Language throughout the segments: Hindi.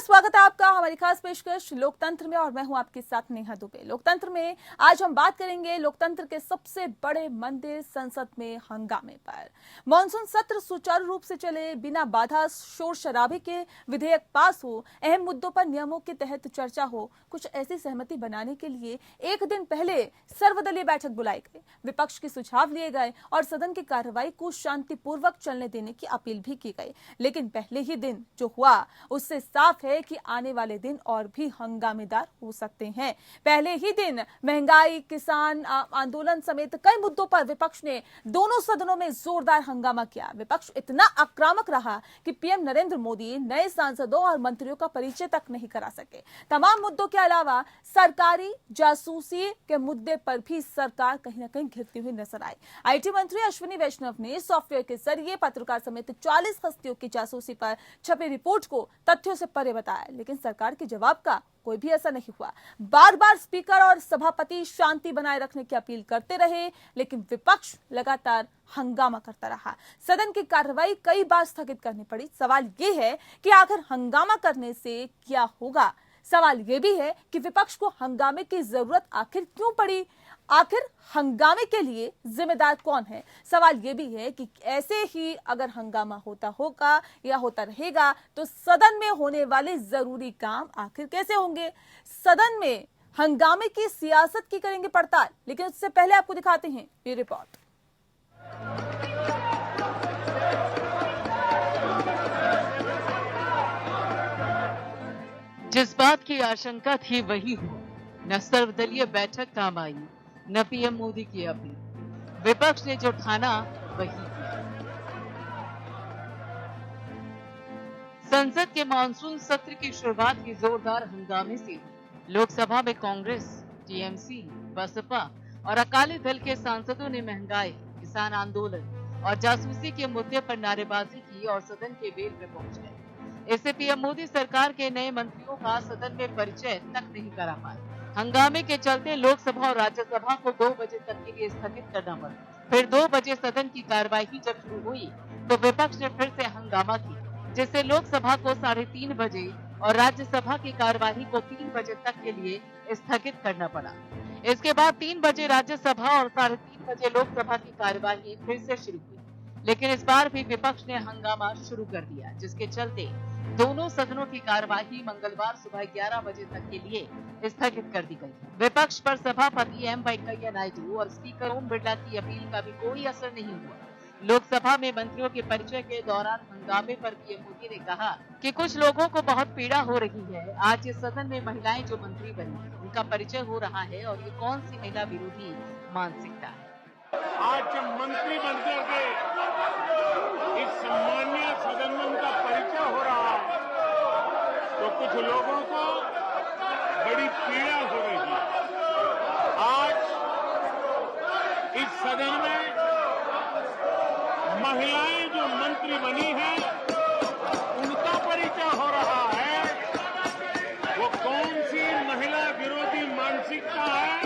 स्वागत है आपका हमारी खास पेशकश लोकतंत्र में और मैं हूं आपके साथ नेहा दुबे। लोकतंत्र में आज हम बात करेंगे लोकतंत्र के सबसे बड़े मंदिर संसद में हंगामे पर। मॉनसून सत्र सुचारू रूप से चले, बिना बाधा शोर शराबे के विधेयक पास हो, अहम मुद्दों पर नियमों के तहत चर्चा हो, कुछ ऐसी सहमति बनाने के लिए एक दिन पहले सर्वदलीय बैठक बुलाई गई, विपक्ष के सुझाव लिए गए और सदन की कार्रवाई को शांतिपूर्वक चलने देने की अपील भी की गई। लेकिन पहले ही दिन जो हुआ उससे साफ है कि आने वाले दिन और भी हंगामेदार हो सकते हैं। पहले ही दिन महंगाई, किसान आंदोलन समेत कई मुद्दों पर विपक्ष ने दोनों सदनों में जोरदार हंगामा किया। विपक्ष इतना आक्रामक रहा कि पीएम नरेंद्र मोदी नए सांसदों और मंत्रियों का परिचय तक नहीं करा सके। तमाम मुद्दों के अलावा सरकारी जासूसी के मुद्दे पर भी सरकार कहीं ना कहीं घिरती हुई नजर आई। आईटी मंत्री अश्विनी वैष्णव ने सॉफ्टवेयर के जरिए पत्रकार समेत 40 हस्तियों की जासूसी पर छपी रिपोर्ट को तथ्यों से परे बताया, लेकिन सरकार के जवाब का कोई भी असर नहीं हुआ। बार बार स्पीकर और सभापति शांति बनाए रखने की अपील करते रहे, लेकिन विपक्ष लगातार हंगामा करता रहा। सदन की कार्रवाई कई बार स्थगित करनी पड़ी। सवाल यह है कि आखिर हंगामा करने से क्या होगा। सवाल यह भी है कि विपक्ष को हंगामे की जरूरत आखिर क्यों पड़ी, आखिर हंगामे के लिए जिम्मेदार कौन है। सवाल यह भी है कि ऐसे ही अगर हंगामा होता होगा या होता रहेगा तो सदन में होने वाले जरूरी काम आखिर कैसे होंगे। सदन में हंगामे की सियासत की करेंगे पड़ताल, लेकिन उससे पहले आपको दिखाते हैं ये रिपोर्ट। जिस बात की आशंका थी वही हुआ। न सर्वदलीय बैठक काम आई, न पीएम मोदी की अपील। विपक्ष ने जो ठाना वही किया। संसद के मानसून सत्र की शुरुआत की जोरदार हंगामे से लोकसभा में कांग्रेस, टीएमसी, बसपा और अकाली दल के सांसदों ने महंगाई, किसान आंदोलन और जासूसी के मुद्दे पर नारेबाजी की और सदन के वेल में पहुंच गए। इससे पीएम मोदी सरकार के नए मंत्रियों का सदन में परिचय तक नहीं करा पाए। हंगामे के चलते लोकसभा और राज्यसभा को 2 बजे तक के लिए स्थगित करना पड़ा। फिर 2 बजे सदन की कार्यवाही जब शुरू हुई तो विपक्ष ने फिर से हंगामा किया, जिससे लोकसभा को 3:30 बजे और राज्यसभा की कार्यवाही को 3 बजे तक के लिए स्थगित करना पड़ा। इसके बाद 3 बजे राज्यसभा और 3:30 बजे लोकसभा की कार्यवाही फिर से शुरू हुई, लेकिन इस बार भी विपक्ष ने हंगामा शुरू कर दिया, जिसके चलते दोनों सदनों की कार्यवाही मंगलवार सुबह 11 बजे तक के लिए स्थगित कर दी गई। विपक्ष पर सभापति एम वेंकैया नायडू और स्पीकर ओम बिरला की अपील का भी कोई असर नहीं हुआ। लोकसभा में मंत्रियों के परिचय के दौरान हंगामे पर पीएम मोदी ने कहा कि कुछ लोगों को बहुत पीड़ा हो रही है। आज इस सदन में महिलाएं जो मंत्री बनी उनका परिचय हो रहा है और ये कौन सी महिला विरोधी मानसिकता है। आज मंत्री बनकर के इस सम्मानीय सदन में उनका परिचय हो रहा है तो कुछ लोगों को बड़ी पीड़ा हो रही है। आज इस सदन में महिलाएं जो मंत्री बनी हैं उनका परिचय हो रहा है। वो कौन सी महिला विरोधी मानसिकता है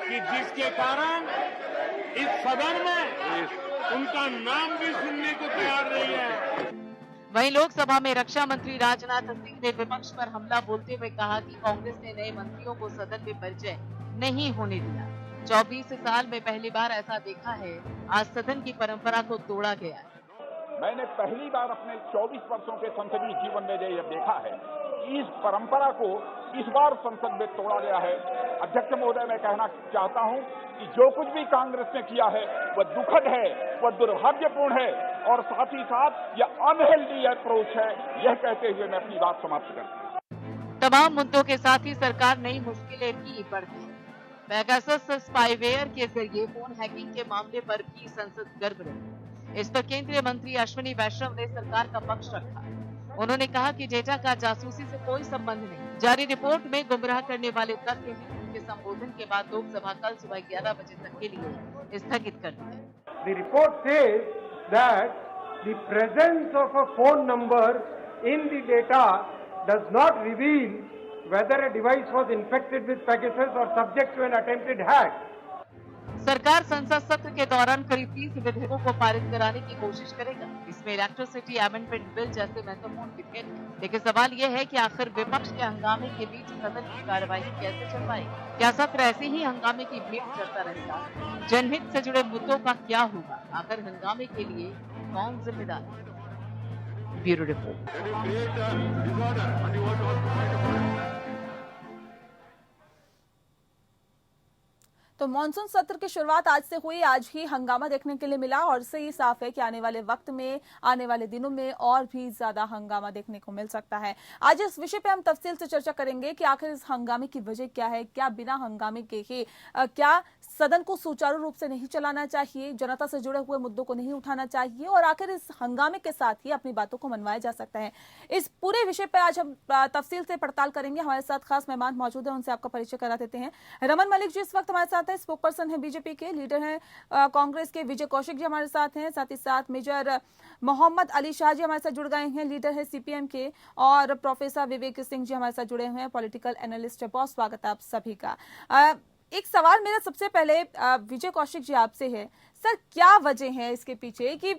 कि जिसके कारण इस सदन में उनका नाम भी सुनने को तैयार नहीं है। वहीं लोकसभा में रक्षा मंत्री राजनाथ सिंह ने विपक्ष पर हमला बोलते हुए कहा कि कांग्रेस ने नए मंत्रियों को सदन में परिचय नहीं होने दिया। 24 साल में पहली बार ऐसा देखा है। आज सदन की परंपरा को तोड़ा गया है। मैंने पहली बार अपने 24 वर्षों के संसदीय जीवन में यह देखा है कि इस परंपरा को इस बार संसद में तोड़ा गया है। अध्यक्ष महोदय, मैं कहना चाहता हूं कि जो कुछ भी कांग्रेस ने किया है वह दुखद है, वह दुर्भाग्यपूर्ण है और साथ ही साथ यह अनहेल्दी अप्रोच है। यह कहते हुए मैं अपनी बात समाप्त करता हूं। तमाम मुद्दों के साथ ही सरकार नई मुश्किलें भी बढ़ती है। पेगासस स्पाईवेयर के जरिए फोन हैकिंग के मामले पर भी संसद गर्म रही। इस पर केंद्रीय मंत्री अश्विनी वैष्णव ने सरकार का पक्ष रखा। उन्होंने कहा कि डेटा का जासूसी से कोई संबंध नहीं। जारी रिपोर्ट में गुमराह करने वाले तथ्य हैं। उनके संबोधन के बाद लोकसभा कल सुबह 11 बजे तक के लिए स्थगित कर दी गई। The report says that the presence of a phone number in the data does not reveal whether a device was infected with Pegasus or subject to an attempted hack. सरकार संसद सत्र के दौरान करीब 30 विधेयकों को पारित कराने की कोशिश करेगा। इसमें इलेक्ट्रिसिटी अमेंडमेंट बिल जैसे महत्वपूर्ण विधेयक हैं। लेकिन सवाल यह है कि आखिर विपक्ष के हंगामे के बीच सदन की कार्यवाही कैसे चल पाएगी? क्या सत्र ऐसे ही हंगामे की भेंट करता रहेगा? जनहित से जुड़े मुद्दों का क्या होगा? आखिर हंगामे के लिए कौन जिम्मेदार है? Bureau report. तो मॉनसून सत्र की शुरुआत आज से हुई, आज ही हंगामा देखने के लिए मिला और इससे ही साफ है कि आने वाले वक्त में, आने वाले दिनों में और भी ज्यादा हंगामा देखने को मिल सकता है। आज इस विषय पे हम तफसील से चर्चा करेंगे कि आखिर इस हंगामे की वजह क्या है, क्या बिना हंगामे के ही क्या सदन को सुचारू रूप से नहीं चलाना चाहिए, जनता से जुड़े हुए मुद्दों को नहीं उठाना चाहिए और आखिर इस हंगामे के साथ ही अपनी बातों को मनवाया जा सकता है। इस पूरे विषय पर आज हम तफसील से पड़ताल करेंगे। हमारे साथ खास मेहमान मौजूद है, उनसे आपका परिचय करा देते हैं। रमन मलिक जी इस वक्त हमारे साथ है, स्पोक पर्सन है बीजेपी के, लीडर हैं कांग्रेस के विजय कौशिक जी हमारे साथ हैं, साथ ही साथ मेजर मोहम्मद अली शाह जी हमारे साथ जुड़ गए हैं, लीडर है सीपीएम के, और प्रोफेसर विवेक सिंह जी हमारे साथ जुड़े हुए हैं, पॉलिटिकल एनालिस्ट है। बहुत स्वागत है आप सभी का। एक सवाल मेरा सबसे पहले विजय कौशिक जी आपसे है, सर क्या वजह है इसके पीछे कि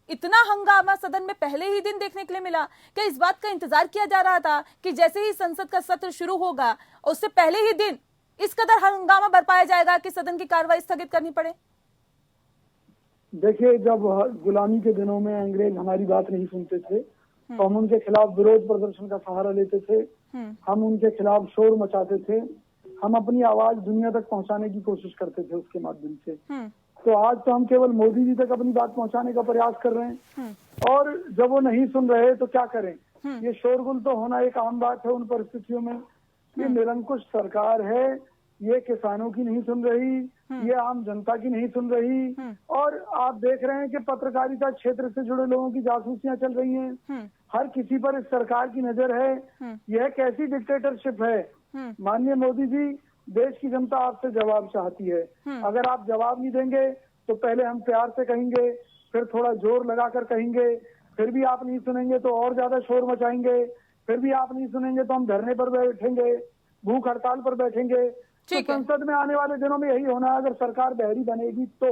इतना हंगामा सदन में पहले ही दिन देखने के लिए मिला? क्या इस बात का इंतजार किया जा रहा था कि जैसे ही संसद का सत्र शुरू होगा उससे पहले ही दिन इस कदर हंगामा बरपाया जाएगा कि सदन की कार्रवाई स्थगित करनी पड़े? देखिए, जब गुलामी के दिनों में अंग्रेज हमारी बात नहीं सुनते थे तो हम उनके खिलाफ विरोध प्रदर्शन का सहारा लेते थे, हम उनके खिलाफ शोर मचाते थे, हम अपनी आवाज दुनिया तक पहुंचाने की कोशिश करते थे उसके माध्यम से। तो आज तो हम केवल मोदी जी तक अपनी बात पहुंचाने का प्रयास कर रहे हैं और जब वो नहीं सुन रहे तो क्या करें? ये शोरगुल तो होना एक आम बात है उन परिस्थितियों में। ये निरंकुश सरकार है, ये किसानों की नहीं सुन रही, ये आम जनता की नहीं सुन रही, और आप देख रहे हैं कि पत्रकारिता क्षेत्र से जुड़े लोगों की जासूसियां चल रही हैं। हर किसी पर इस सरकार की नजर है। यह कैसी डिक्टेटरशिप है? माननीय मोदी जी, देश की जनता आपसे जवाब चाहती है। अगर आप जवाब नहीं देंगे तो पहले हम प्यार से कहेंगे, फिर थोड़ा जोर लगाकर कहेंगे, फिर भी आप नहीं सुनेंगे तो और ज्यादा शोर मचाएंगे, फिर भी आप नहीं सुनेंगे तो हम धरने पर बैठेंगे, भूख हड़ताल पर बैठेंगे। तो संसद में आने वाले दिनों में यही होना है अगर सरकार बहरी बनेगी तो।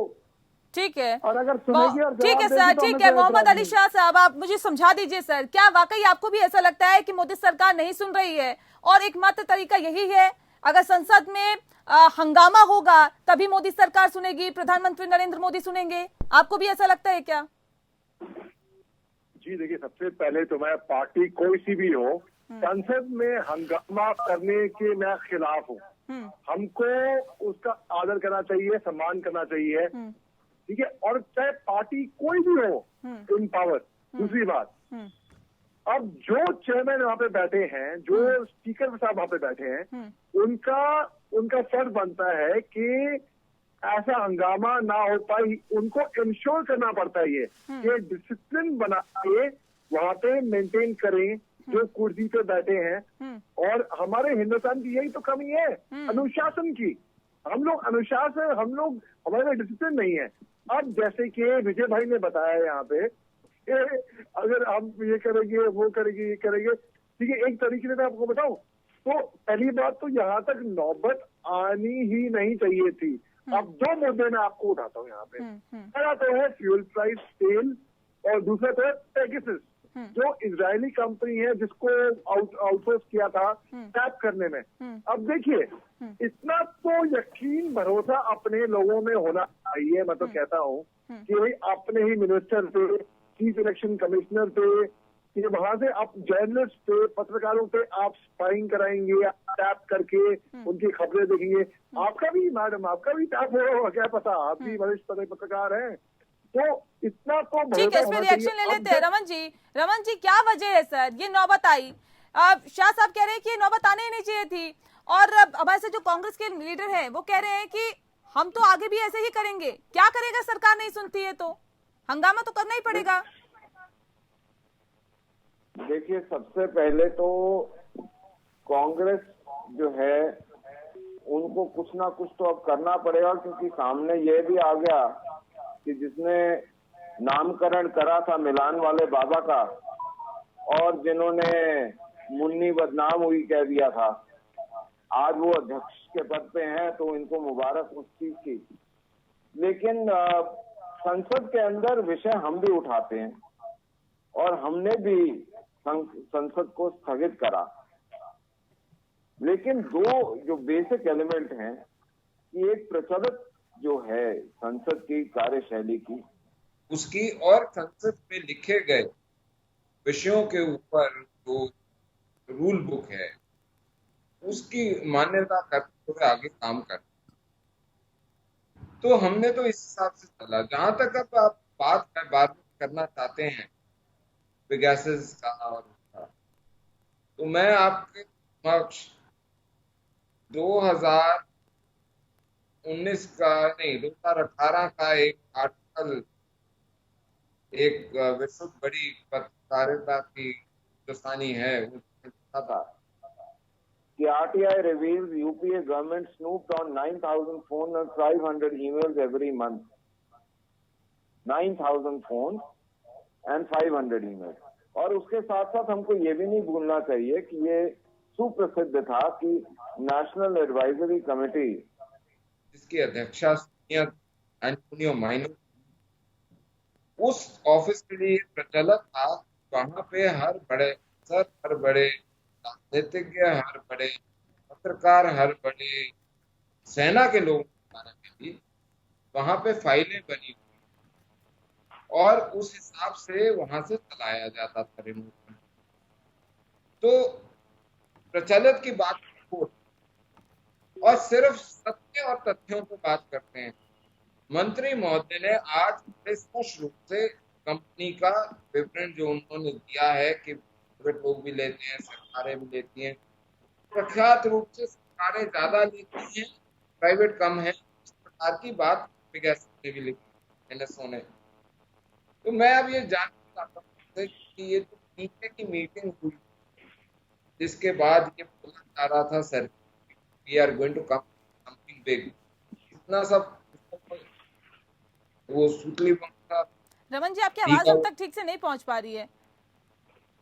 ठीक है, और अगर सुनेगी और ठीक है सर, ठीक है। मोहम्मद अली शाह साहब, आप मुझे समझा दीजिए सर, क्या वाकई आपको भी ऐसा लगता है कि मोदी सरकार नहीं सुन रही है और एकमात्र तरीका यही है, अगर संसद में हंगामा होगा तभी मोदी सरकार सुनेगी, प्रधानमंत्री नरेंद्र मोदी सुनेंगे? आपको भी ऐसा लगता है क्या? जी देखिए, सबसे पहले तो मैं पार्टी कोई सी भी हो, संसद में हंगामा करने के मैं खिलाफ हूँ। हमको उसका आदर करना चाहिए, सम्मान करना चाहिए, ठीक है, और चाहे पार्टी कोई भी हो इन पावर। दूसरी बात, अब जो चेयरमैन वहाँ पे बैठे हैं, जो स्पीकर साहब वहाँ पे बैठे हैं, उनका फर्ज बनता है कि ऐसा हंगामा ना हो पाए। उनको इंश्योर करना पड़ता है ये कि डिसिप्लिन बना के वहाँ पे मेंटेन करें जो कुर्सी पे बैठे हैं। और हमारे हिंदुस्तान की यही तो कमी है, अनुशासन की। हम लोग अनुशासन, हमारे में डिसिप्लिन नहीं है। अब जैसे कि विजय भाई ने बताया यहाँ पे, अगर हम ये करेंगे, वो करेंगे, ये करेंगे, ठीक है, एक तरीके से मैं आपको बताऊं तो पहली बात तो यहाँ तक नौबत आनी ही नहीं चाहिए थी। अब दो मुद्दे मैं आपको उठाता हूँ यहाँ पे। पहला तो है फ्यूल प्राइस, तेल, और दूसरा तो है पेगासस, जो इजरायली कंपनी है जिसको आउटसोर्स किया था टैप करने में। अब देखिए, इतना तो यकीन भरोसा अपने लोगों में होना चाहिए। मैं तो कहता हूँ कि अपने ही मिनिस्टर पे, चीफ इलेक्शन कमिश्नर पे, कि वहां से आप जर्नलिस्ट पे, पत्रकारों पे आप स्पाइंग कराएंगे, टैप करके उनकी खबरें देखेंगे। आपका भी मैडम, आपका भी टैप हो, क्या पता, आप भी वरिष्ठ पत्रकार हैं, तो इतना तो ठीक है, इस पे रिएक्शन ले लेते हैं। रमन जी क्या वजह है सर ये नौबत आई? शाह साहब कह रहे हैं कि ये नौबत आने ही नहीं चाहिए थी, और हमारे से जो कांग्रेस के लीडर हैं वो कह रहे हैं कि हम तो आगे भी ऐसे ही करेंगे। क्या करेगा सरकार नहीं सुनती है तो? हंगामा तो करना ही पड़ेगा। देखिए, सबसे पहले तो कांग्रेस जो है उनको कुछ ना कुछ तो अब करना पड़ेगा, क्योंकि सामने ये भी आ गया कि जिसने नामकरण करा था मिलान वाले बाबा का और जिन्होंने मुन्नी बदनाम हुई कह दिया था, आज वो अध्यक्ष के पद पे हैं, तो इनको मुबारक उस चीज की। लेकिन संसद के अंदर विषय हम भी उठाते हैं और हमने भी संसद को स्थगित करा। लेकिन दो जो बेसिक एलिमेंट हैं कि एक प्रचलित जो है संसद की कार्यशैली की उसकी और संसद में लिखे गए विषयों के ऊपर जो रूल बुक है उसकी मान्यता करते हुए आगे काम करना। तो हमने तो इस हिसाब से चला। जहां तक अब आप बात करना चाहते हैं पेगासस का और तो मैं आपके समक्ष 2018 का एक आर्टिकल एक विश्व बड़ी पत्रकारिता की हिंदुस्तानी है उसमें लिखा था कि RTI reveals UPA government snooped on 9,000 phones and 500 emails every month. 9,000 phones and 500 emails. और उसके साथ साथ हमको ये भी नहीं भूलना चाहिए कि ये सुप्रसिद्ध था कि नेशनल एडवाइजरी कमेटी जिसकी अध्यक्षा एंटोनियो माइनो उस ऑफिस के लिए प्रचलित था। वहां पे हर बड़े अफसर, हर बड़े राजनीतिज्ञ, हर बड़े पत्रकार, हर बड़े सेना के लोगों के भी वहां पे फाइलें बनी हुई और उस हिसाब से वहां से चलाया जाता था रिमोट। तो प्रचलित की बात और सिर्फ सत्य और तथ्यों पर बात करते हैं। मंत्री महोदय ने आज स्पष्ट रूप से कंपनी का विवरण जो उन्होंने दिया है कि प्राइवेट लोग भी लेते हैं, सरकारें भी लेती हैं। प्रख्यात रूप से सरकारें ज्यादा लेती हैं, प्राइवेट कम है। इस प्रकार की बात ने भी लिखी NSO ने। तो मैं अब ये जानना चाहता हूँ कि ये तो पीछे की मीटिंग हुई जिसके बाद ये बोला जा रहा था sir we are going to come something big, इतना सब वो सुतली बंदा। रमन जी आपकी आवाज अब तक ठीक से नहीं पहुंच पा रही है।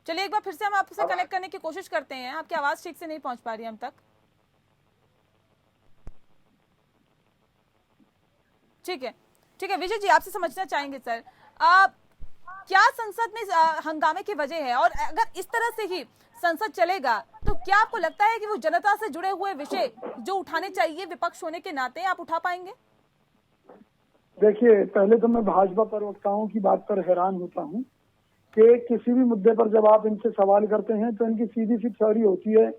चलिए एक बार फिर से हम आपसे कनेक्ट करने की कोशिश करते हैं। आपकी आवाज ठीक से नहीं पहुंच पा रही है हम तक। ठीक है विजय जी आपसे समझना चाहेंगे सर, क्या संसद में हंगामे की वजह है और अगर इस तरह से ही संसद चलेगा तो क्या आपको लगता है कि वो जनता से जुड़े हुए विषय जो उठाने चाहिए विपक्ष होने के नाते आप उठा पाएंगे? देखिए, पहले तो मैं भाजपा प्रवक्ताओं की बात पर हैरान होता हूं कि किसी भी मुद्दे पर जब आप इनसे सवाल करते हैं तो इनकी सीधी सी थ्योरी होती है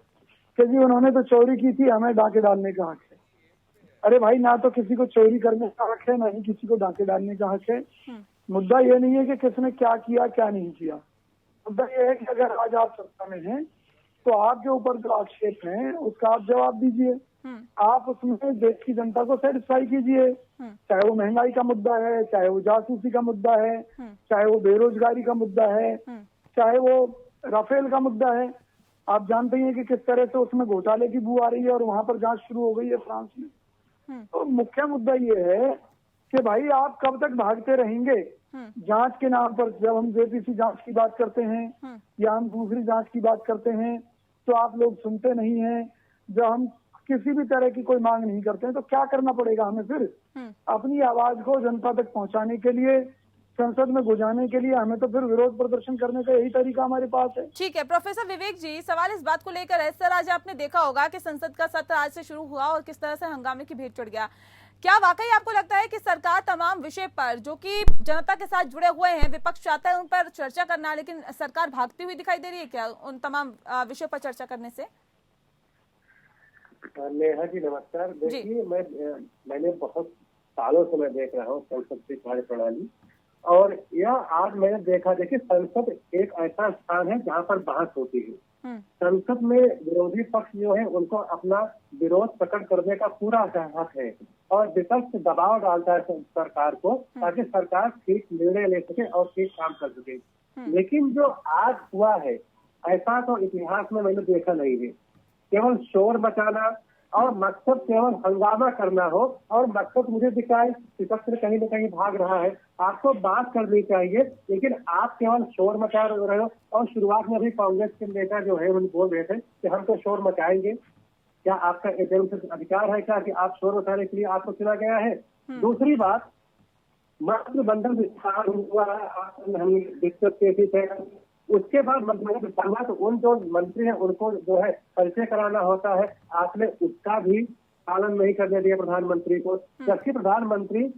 कि जी उन्होंने तो चोरी की थी, हमें डाके डालने का हक है। अरे भाई, ना तो किसी को चोरी करने का हक है, ना ही किसी को डाके डालने का हक है। मुद्दा ये नहीं है कि किसने क्या किया क्या नहीं किया। मुद्दा ये है कि अगर आज आप सत्ता में हैं तो आपके ऊपर जो आक्षेप है उसका आप जवाब दीजिए। आप उसमें देश की जनता को सेटिस्फाई कीजिए, चाहे वो महंगाई का मुद्दा है, चाहे वो जासूसी का मुद्दा है, चाहे वो बेरोजगारी का मुद्दा है, चाहे वो राफेल का मुद्दा है। आप जानते हैं कि किस तरह से उसमें घोटाले की बू आ रही है और वहां पर जांच शुरू हो गई है फ्रांस में। तो मुख्य मुद्दा ये है कि भाई आप कब तक भागते रहेंगे जांच के नाम पर। जब हम JPC जांच की बात करते हैं या हम दूसरी जांच की बात करते हैं तो आप लोग सुनते नहीं हैं। जब हम किसी भी तरह की कोई मांग नहीं करते हैं तो क्या करना पड़ेगा हमें फिर? अपनी आवाज को जनता तक पहुंचाने के लिए, संसद में गुजारने के लिए हमें तो फिर विरोध प्रदर्शन करने का यही तरीका हमारे पास है। ठीक है प्रोफेसर विवेक जी, सवाल इस बात को लेकर है सर, आज आपने देखा होगा कि संसद का सत्र आज से शुरू हुआ और किस तरह से हंगामे की भेंट चढ़ गया। क्या वाकई आपको लगता है कि सरकार तमाम विषय पर जो कि जनता के साथ जुड़े हुए हैं, विपक्ष चाहता है उन पर चर्चा करना, लेकिन सरकार भागती हुई दिखाई दे रही है क्या उन तमाम विषयों पर चर्चा करने से? नेहा जी नमस्कार। देखिए, मैंने बहुत सालों से मैं देख रहा हूँ संसद की कार्यप्रणाली और यह आज मैंने देखा। देखिए, संसद एक ऐसा स्थान है जहाँ पर बहस होती है। संसद में विरोधी पक्ष जो है उनको अपना विरोध प्रकट करने का पूरा हक है और विपक्ष दबाव डालता है सरकार को ताकि सरकार ठीक निर्णय ले सके और ठीक काम कर सके। लेकिन जो आज हुआ है ऐसा तो इतिहास में मैंने देखा नहीं है। केवल शोर मचाना और मकसद केवल हंगामा करना हो और मकसद मुझे दिखाए विपक्ष में कहीं न कहीं भाग रहा है। आपको बात करनी चाहिए लेकिन आप केवल शोर मचा रहे हो। और शुरुआत में भी कांग्रेस के नेता जो है उन्हें बोल रहे थे कि हम तो शोर मचाएंगे। क्या आपका अधिकार है क्या कि आप शोर मचाने के लिए आपको चुना गया है? दूसरी बात, मंत्रिमंडल विस्तार हुआ, हम डिस्कस किए थे, उसके बाद मंत्रिमंडल विस्तार हुआ तो उन जो मंत्री हैं उनको जो है परिचय कराना होता है, आपने उसका भी पालन नहीं करने दिया प्रधानमंत्री को, जबकि प्रधानमंत्री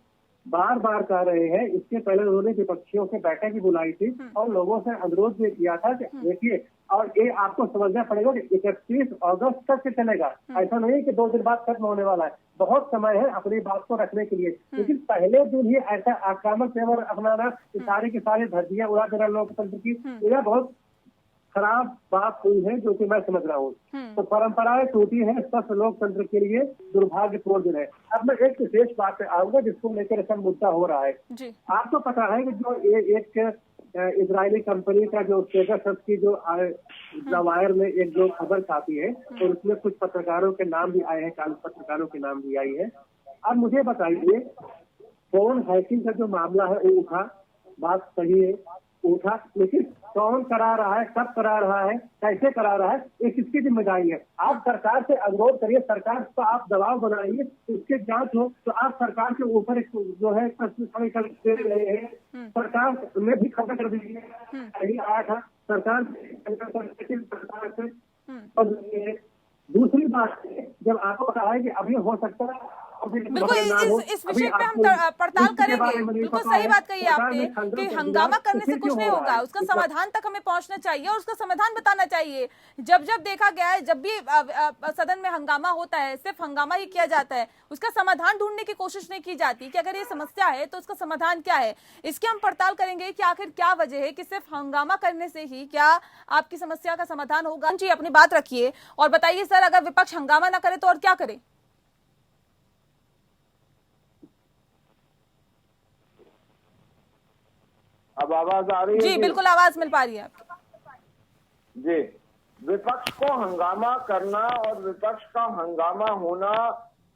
बार बार कह रहे हैं। इसके पहले उन्होंने विपक्षियों से बैठक भी बुलाई थी और लोगों से अनुरोध भी किया था कि देखिए, और ये आपको समझना पड़ेगा कि 31 अगस्त तक के चलेगा, ऐसा नहीं कि 2 दिन बाद खत्म होने वाला है, बहुत समय है अपनी बात को रखने के लिए। लेकिन पहले दिन ही ऐसा आक्रामक तेवर अपनाना, सारी की सारी धज्जियां उड़ा देना लोकतंत्र की, यह बहुत खराब बात हुई है, जो कि मैं समझ रहा हूँ। तो परंपराएं टूटी है, स्वस्थ लोकतंत्र के लिए दुर्भाग्यपूर्ण दिन है। अब मैं एक विशेष बात पे आऊंगा जिसको लेकर ऐसा मुद्दा हो रहा है। आपको पता है कि जो एक इजरायली कंपनी का जो पेगासस की जो द वायर में एक जो खबर छापी है, तो उसमें कुछ पत्रकारों के नाम भी आए हैं, काले पत्रकारों के नाम भी आई है। अब मुझे बताइए, फोन हैकिंग का जो मामला है वो उठा, बात सही है, उठा, लेकिन कौन करा रहा है, कब करा रहा है, कैसे करा रहा है, ये किसकी जिम्मेदारी है? आप सरकार से अनुरोध करिए, सरकार पर आप दबाव बनाइए, उसके जांच हो, तो आप सरकार के ऊपर जो है प्रश्न खड़े कर दे रहे हैं। सरकार ने भी खबर कर दी है, सही आया था सरकार से। और दूसरी बात, जब आपको कहा है कि अभी हो सकता है, बिल्कुल इस विषय पे हम पड़ताल करेंगे। बिल्कुल सही बात कही आपने कि हंगामा करने से कुछ नहीं होगा, उसका समाधान तक हमें पहुंचना चाहिए और उसका समाधान बताना चाहिए। जब जब देखा गया है, जब भी सदन में हंगामा होता है, सिर्फ हंगामा ही किया जाता है, उसका समाधान ढूंढने की कोशिश नहीं की जाती कि अगर ये समस्या है तो उसका समाधान क्या है। इसकी हम पड़ताल करेंगे कि आखिर क्या वजह है कि सिर्फ हंगामा करने से ही क्या आपकी समस्या का समाधान होगा। जी, अपनी बात रखिए और बताइए सर, अगर विपक्ष हंगामा ना करे तो और क्या करे? अब आवाज आ रही है? जी बिल्कुल, आवाज मिल पा रही है आपकी। जी, विपक्ष को हंगामा करना और विपक्ष का हंगामा होना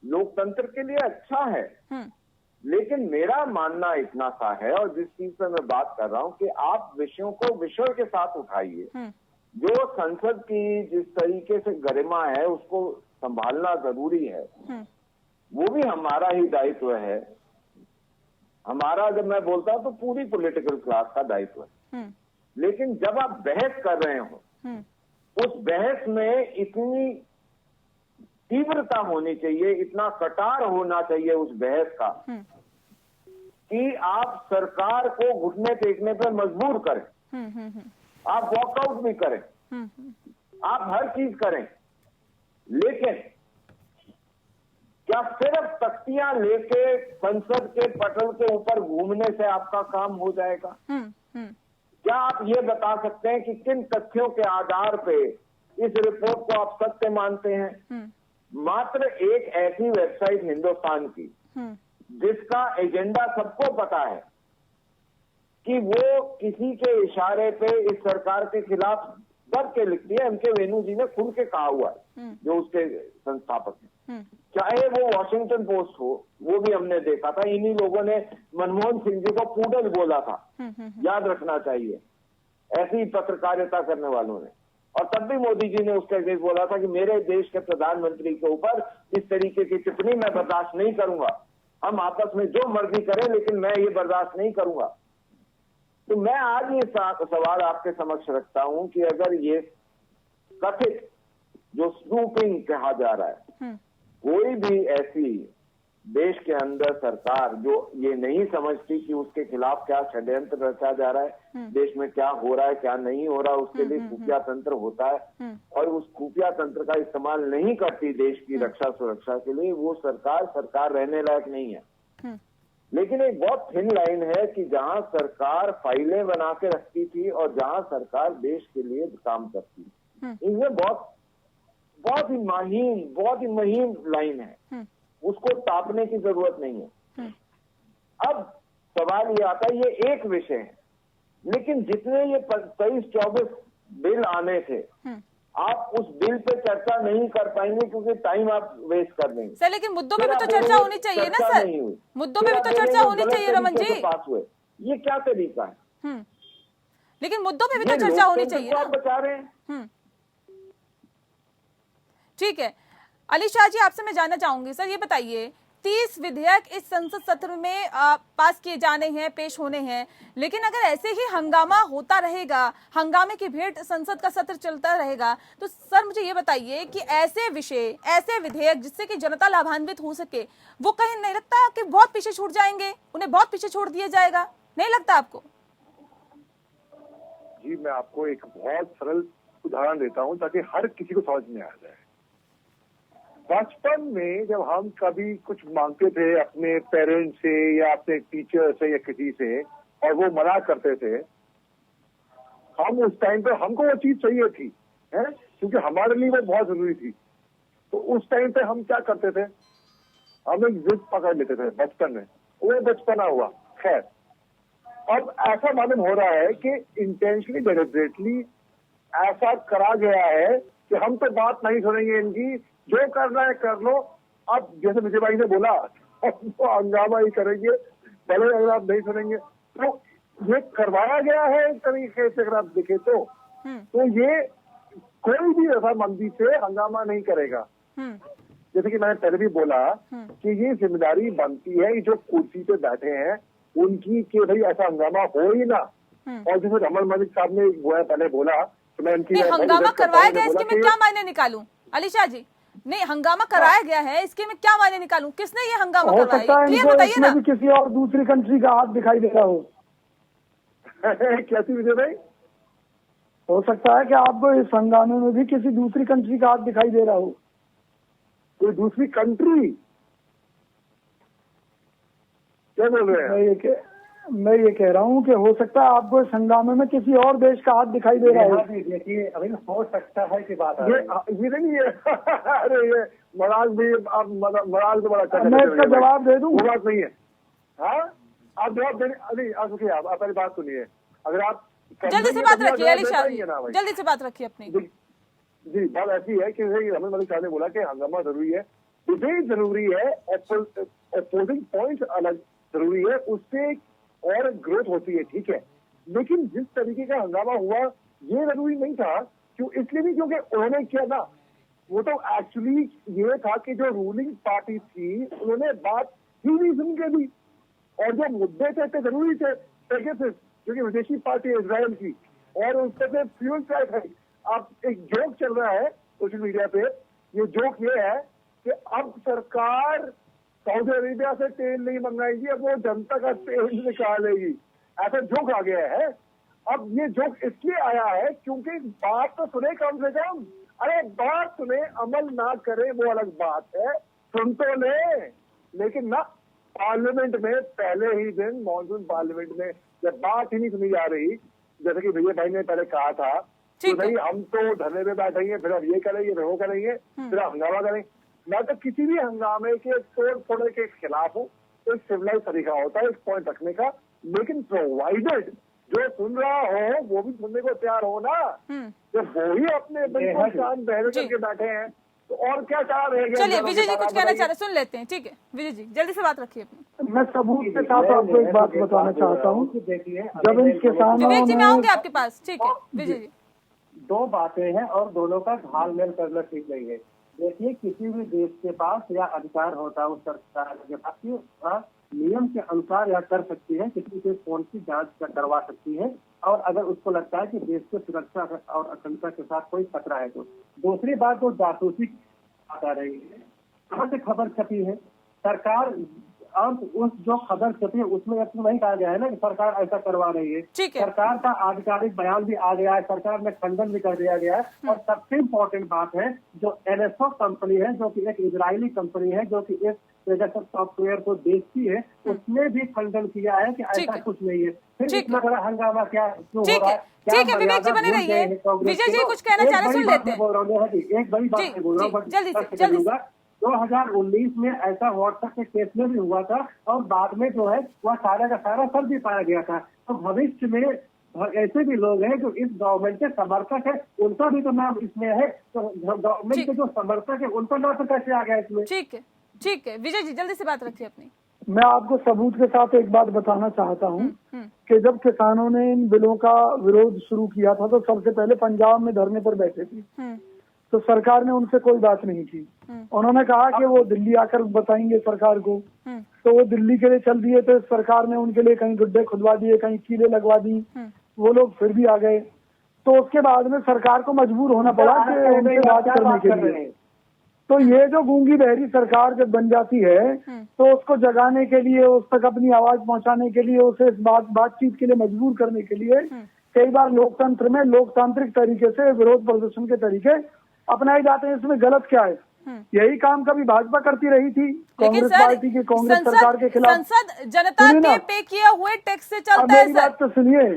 लोकतंत्र के लिए अच्छा है, लेकिन मेरा मानना इतना सा है, और जिस चीज पे मैं बात कर रहा हूं, कि आप विषयों को विषय के साथ उठाइए। जो संसद की जिस तरीके से गरिमा है उसको संभालना जरूरी है, वो भी हमारा ही दायित्व है। हमारा, जब मैं बोलता हूं तो पूरी पॉलिटिकल क्लास का दायित्व है। लेकिन जब आप बहस कर रहे हो, उस बहस में इतनी तीव्रता होनी चाहिए, इतना कटार होना चाहिए उस बहस का, कि आप सरकार को घुटने टेकने पर मजबूर करें, आप वॉकआउट भी करें, आप हर चीज करें। लेकिन क्या सिर्फ तख्तियां लेके संसद के पटल के ऊपर घूमने से आपका काम हो जाएगा? क्या आप ये बता सकते हैं कि किन तथ्यों के आधार पे इस रिपोर्ट को आप सत्य मानते हैं? मात्र एक ऐसी वेबसाइट हिंदुस्तान की जिसका एजेंडा सबको पता है कि वो किसी के इशारे पे इस सरकार के खिलाफ दब के लिखती है। एम.के. वेणु जी ने खुल के कहा हुआ है, जो उसके संस्थापक हैं। चाहे वो वॉशिंगटन पोस्ट हो, वो भी हमने देखा था, इन्हीं लोगों ने मनमोहन सिंह जी को पूडल बोला था, याद रखना चाहिए, ऐसी पत्रकारिता करने वालों ने। और तब भी मोदी जी ने उसके अगेंस्ट बोला था कि मेरे देश के प्रधानमंत्री के ऊपर इस तरीके की टिप्पणी मैं बर्दाश्त नहीं करूंगा, हम आपस में जो मर्जी करें लेकिन मैं ये बर्दाश्त नहीं करूंगा। तो मैं आज ये सवाल आपके समक्ष रखता हूं कि अगर ये कथित जो स्नूपिंग कहा जा रहा है, कोई भी ऐसी देश के अंदर सरकार जो ये नहीं समझती कि उसके खिलाफ क्या षड्यंत्र रचा जा रहा है, देश में क्या हो रहा है क्या नहीं हो रहा, उसके लिए खुफिया तंत्र होता है, और उस खुफिया तंत्र का इस्तेमाल नहीं करती देश की रक्षा सुरक्षा के लिए, वो सरकार रहने लायक नहीं है। लेकिन एक बहुत थिन लाइन है कि जहां सरकार फाइलें बना के रखती थी और जहां सरकार देश के लिए काम करती है, इनमें बहुत ही महीन लाइन है, उसको तापने की जरूरत नहीं है। अब सवाल ये आता है, ये एक विषय है, लेकिन जितने ये 23-24 बिल आने थे, आप उस बिल पे चर्चा नहीं कर पाएंगे क्योंकि टाइम आप वेस्ट कर देंगे। सर, लेकिन मुद्दों पे भी तो चर्चा होनी चाहिए ना सर, मुद्दों पे भी तो चर्चा होनी चाहिए रमन जी। पास हुए, ये क्या तरीका है? लेकिन मुद्दों पे भी तो चर्चा होनी चाहिए ना। आप बचा रहे हैं। ठीक है, अली शाह जी, आपसे मैं जानना चाहूंगी सर, ये बताइए 30 विधेयक इस संसद सत्र में पास किए जाने हैं, पेश होने हैं, लेकिन अगर ऐसे ही हंगामा होता रहेगा, हंगामे की भेंट संसद का सत्र चलता रहेगा, तो सर मुझे ये बताइए कि ऐसे विषय, ऐसे विधेयक जिससे कि जनता लाभान्वित हो सके, वो कहीं नहीं लगता कि बहुत पीछे छूट जाएंगे, उन्हें बहुत पीछे छोड़ दिया जाएगा? नहीं लगता आपको? जी, मैं आपको एक बहुत सरल उदाहरण देता हूं ताकि हर किसी को समझ में आ जाए। बचपन में जब हम कभी कुछ मांगते थे अपने पेरेंट्स से या अपने टीचर से या किसी से, और वो मना करते थे, हम उस टाइम पे हमको वो चीज चाहिए थी, है, क्योंकि हमारे लिए वो बहुत जरूरी थी। तो उस टाइम पे हम क्या करते थे, हम एक जिद पकड़ लेते थे बचपन में, वो बचपना हुआ। खैर, अब ऐसा मालूम हो रहा है कि इंटेंशनली डेलिबरेटली ऐसा करा गया है कि हम तो बात नहीं सुनेंगे इनकी, जो करना है कर लो। अब जैसे विजय भाई ने बोला, हम तो हंगामा ही करेंगे, भले अगर आप नहीं सुनेंगे। तो ये करवाया गया है एक तरीके से, अगर आप देखें तो ये कोई भी रजामंदी से हंगामा नहीं करेगा। जैसे कि मैंने पहले भी बोला कि ये जिम्मेदारी बनती है जो कुर्सी पे बैठे हैं उनकी, कि भाई ऐसा हंगामा हो ही ना। और जैसे रमन मलिक साहब ने पहले बोला तो मैं इनकी हंगामा करवाया गया, इसके मैं क्या मायने निकालूं? अली शाह जी, नहीं, हंगामा कराया गया है, इसके में क्या मायने निकालूं? किसने ये हंगामा करवाया? क्लियर बताइए ना। किसी और दूसरी कंट्री का हाथ दिखाई दे रहा हो। कैसी विजय भाई? हो सकता है कि आपको इस हंगामे में भी किसी दूसरी कंट्री का हाथ दिखाई दे रहा हो। कोई दूसरी कंट्री? क्या बोल रहे हैं? मैं ये कह रहा हूँ कि हो सकता है आपको इस हंगामे में किसी और देश का हाथ दिखाई दे रहा है। देखिए, अभी हो सकता है कि बात ये नहीं है। अरे ये मराज भी, आप मराज तो बड़ा अच्छा, मैं इसका जवाब दे दूं? वो बात नहीं है। हाँ, आप जवाब देने, अरे आप रुकिए, आप पहले बात सुनिए। अगर आप जल्दी से बात रखिए अली शाह, जल्दी से बात रखिए अपनी। जी, बात ऐसी है कि रमन मलिक साहब ने बोला कि हंगामा जरूरी है, डिबेट जरूरी है, अपोजिंग पॉइंट अलग जरूरी है, उससे और ग्रोथ होती है, ठीक है। लेकिन जिस तरीके का हंगामा हुआ ये जरूरी नहीं था। क्यों? इसलिए नहीं क्योंकि उन्होंने किया ना, वो तो एक्चुअली ये था कि जो रूलिंग पार्टी थी उन्होंने बात ही नहीं सुन के दी, और जो मुद्दे थे जरूरी थे, पेगासस जो कि विदेशी पार्टी है इजराइल की, और उस पर फ्यूल प्राइस है। अब एक जोक चल रहा है सोशल मीडिया पे, ये जोक ये है कि अब सरकार सऊदी अरेबिया से तेल नहीं मंगाएगी, अब वो जनता का तेल निकालेगी। ऐसा जोक आ गया है। अब ये जोक इसलिए आया है क्योंकि बात तो सुने कम से कम। अरे बात सुने, अमल ना करे वो अलग बात है, सुन तो ले। लेकिन ना, पार्लियामेंट में पहले ही दिन मॉनसून पार्लियामेंट में जब बात ही नहीं सुनी जा रही, जैसे कि विजय भाई ने पहले कहा था कि भाई हम तो धरने पे बैठेंगे, फिर अब ये करेंगे, फिर वो करेंगे, फिर हंगामा करेंगे। मैं तो किसी भी हंगामे के तोड़ फोड़ के खिलाफ हूँ। तो एक सिविलाइज तरीका होता है एक पॉइंट रखने का, लेकिन प्रोवाइडेड जो सुन रहा हो वो भी सुनने को तैयार हो ना। जब वो ही अपने बिल्कुल शान बहरे करके बैठे हैं तो और क्या चाह रहे हैं? चलिए विजय जी कुछ कहना चाह रहे, सुन लेते हैं। ठीक है विजय जी, जल्दी से बात रखिए अपनी। मैं सबूत के साथ आपको एक बात बताना चाहता हूँ। देखिए, जब इन किसानों विवेक जी मैं आऊंगी आपके पास। ठीक है विजय जी, दो बातें हैं और दोनों का घालमेल करना ठीक नहीं है। देखिए, किसी भी देश के पास या अधिकार होता है उस सरकार के पास कि नियम के अनुसार यह कर सकती है, किसी के फोन की जांच करवा सकती है, और अगर उसको लगता है कि देश की सुरक्षा और अखंडता के साथ कोई खतरा है तो। दूसरी बात, वो जासूसी आ रही है, कहाँ से खबर छपी है? सरकार अब उस जो खबर छपी है उसमें नहीं कहा गया है ना कि सरकार ऐसा करवा रही है। सरकार का आधिकारिक बयान भी आ गया है, सरकार में खंडन भी कर दिया गया है। और सबसे इम्पोर्टेंट बात है, जो NSO कंपनी है, जो कि एक इजरायली कंपनी है, जो कि एक पेगासस सॉफ्टवेयर को बेचती है, उसने भी खंडन किया है कि ऐसा कुछ नहीं है। फिर इतना बड़ा हंगामा क्या क्यों हो रहा है? ठीक है विवेक जी बने रहिए। विजय जी कुछ कहना चाह रहे, सुन लेते हैं। बोल रहा हूँ, एक बड़ी बात बोल रहा हूँ, जल्दी। 2019 में ऐसा व्हाट्सएप के केस में भी हुआ था, और बाद में जो है वह सारा का सारा सर भी पाया गया था। तो भविष्य में ऐसे भी लोग हैं जो इस गवर्नमेंट के समर्थक है, उनका भी तो नाम इसमें है। तो गवर्नमेंट के जो समर्थक है उनका नाम तो कैसे आ गया इसमें? ठीक है विजय जी, जल्दी से बात रखिए अपनी। मैं आपको सबूत के साथ एक बात बताना चाहता हूँ कि जब किसानों ने इन बिलों का विरोध शुरू किया था तो सबसे पहले पंजाब में धरने पर बैठे थे। तो सरकार ने उनसे कोई बात नहीं की। उन्होंने कहा कि वो दिल्ली आकर बताएंगे सरकार को, तो वो दिल्ली के लिए चल दिए। तो सरकार ने उनके लिए कहीं गड्ढे खुदवा दिए, कहीं कीले लगवा दी, वो लोग फिर भी आ गए। तो उसके बाद में सरकार को मजबूर होना पड़ा कि उनसे बात करने के लिए। तो ये जो गूंगी बहरी सरकार जब बन जाती है तो उसको जगाने के लिए, उस तक अपनी आवाज पहुंचाने के लिए, उसे इस बातचीत के लिए मजबूर करने के लिए कई बार लोकतंत्र में लोकतांत्रिक तरीके से विरोध प्रदर्शन के तरीके अपनाए जाते हैं। इसमें गलत क्या है? यही काम कभी भाजपा करती रही थी कांग्रेस पार्टी की, कांग्रेस सरकार के खिलाफ। संसद जनता के पे किए हुए टैक्स से चलता है। मेरी बात तो सुनिए,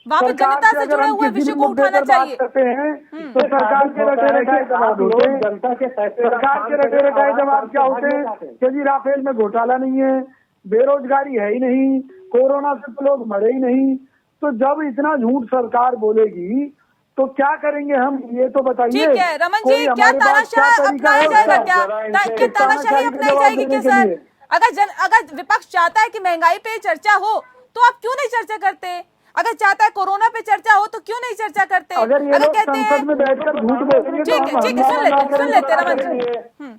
वहाँ पे जनता से जुड़े हुए विषय को उठाना चाहिए। करते हैं तो सरकार के रटे रटाए जवाब होते हैं। सरकार के रटे रटाए जवाब क्या होते हैं कि जी राफेल में घोटाला नहीं है, बेरोजगारी है ही नहीं, कोरोना से तो लोग मरे ही नहीं। तो जब इतना झूठ सरकार बोलेगी तो क्या करेंगे हम, ये तो बताइए। ठीक है रमन जी, क्या तानाशाही अपनाया जाएगा? क्या तानाशाही अपनाई जाएगी क्या सर? अगर विपक्ष चाहता है कि महंगाई पे चर्चा हो तो आप क्यों नहीं चर्चा करते? अगर चाहता है कोरोना पे चर्चा हो तो क्यों नहीं चर्चा करते? अगर कहते हैं में बैठकर झूठ बोलेंगे, ठीक है, सुन लेते रमन जी।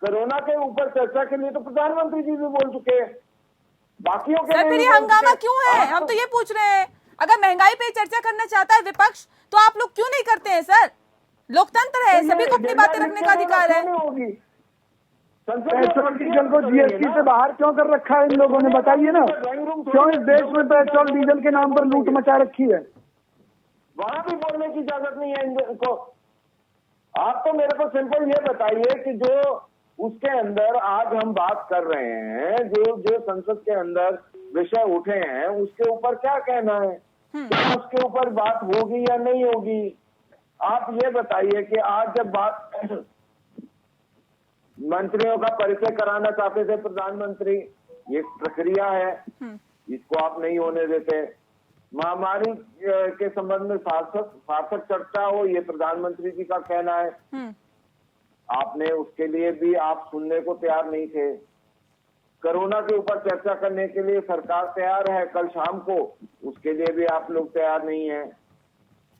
कोरोना के ऊपर चर्चा के लिए तो प्रधानमंत्री जी भी बोल चुके हैं, बाकियों के सर फिर ये हंगामा क्यों है? हम तो ये पूछ रहे हैं, अगर महंगाई पे चर्चा करना चाहता है विपक्ष तो आप लोग क्यों नहीं करते हैं सर? लोकतंत्र है, सभी को अपनी बातें रखने का अधिकार है। पेट्रोल डीजल को जीएसटी से बाहर क्यों कर रखा है इन लोगों ने, बताइए ना। क्यों इस देश में पेट्रोल डीजल के नाम पर लूट मचा रखी है? वहां भी बोलने की इजाजत नहीं है इनको। आप तो मेरे को सिंपल ये बताइए कि जो उसके अंदर आज हम बात कर रहे हैं, जो संसद के अंदर विषय उठे हैं, उसके ऊपर क्या कहना है? क्या उसके ऊपर बात होगी या नहीं होगी? आप ये बताइए कि आज जब बात मंत्रियों का परिचय कराना चाहते थे प्रधानमंत्री, ये प्रक्रिया है, इसको आप नहीं होने देते। महामारी के संबंध में सार्थक चर्चा हो, ये प्रधानमंत्री जी का कहना है, आपने उसके लिए भी आप सुनने को तैयार नहीं थे। कोरोना के ऊपर चर्चा करने के लिए सरकार तैयार है कल शाम को, उसके लिए भी आप लोग तैयार नहीं है।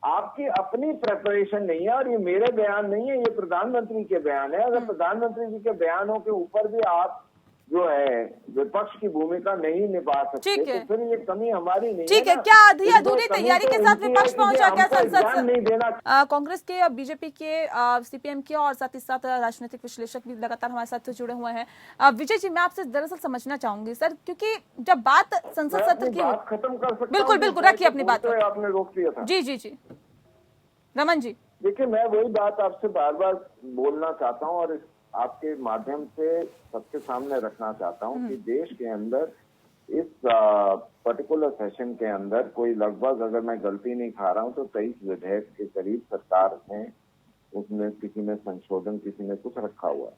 आपकी अपनी प्रेपरेशन नहीं है, और ये मेरे बयान नहीं है, ये प्रधानमंत्री के बयान है। अगर प्रधानमंत्री जी के बयानों के ऊपर भी आप जो है विपक्ष की भूमिका नहीं निभा सकते तो फिर ये कमी हमारी नहीं। ठीक है, क्या आधी अधूरी तैयारी के साथ विपक्ष पहुंचा क्या संसद नहीं देना? कांग्रेस के, बीजेपी के, सीपीएम के और साथ ही साथ राजनीतिक विश्लेषक भी लगातार हमारे साथ जुड़े हुए हैं। विजय जी, मैं आपसे दरअसल समझना चाहूंगी सर, क्योंकि जब बात संसद सत्र की खत्म कर सकता, बिल्कुल रखिए अपनी बात, आपने रोक दिया था। जी रमन जी। देखिए, मैं वही बात आपसे बार बार बोलना चाहता हूँ और आपके माध्यम से सबके सामने रखना चाहता हूँ कि देश के अंदर इस पर्टिकुलर सेशन के अंदर कोई लगभग, अगर मैं गलती नहीं खा रहा हूँ तो 23 विधेयक के करीब सरकार ने उसमें किसी में संशोधन, किसी में कुछ रखा हुआ है।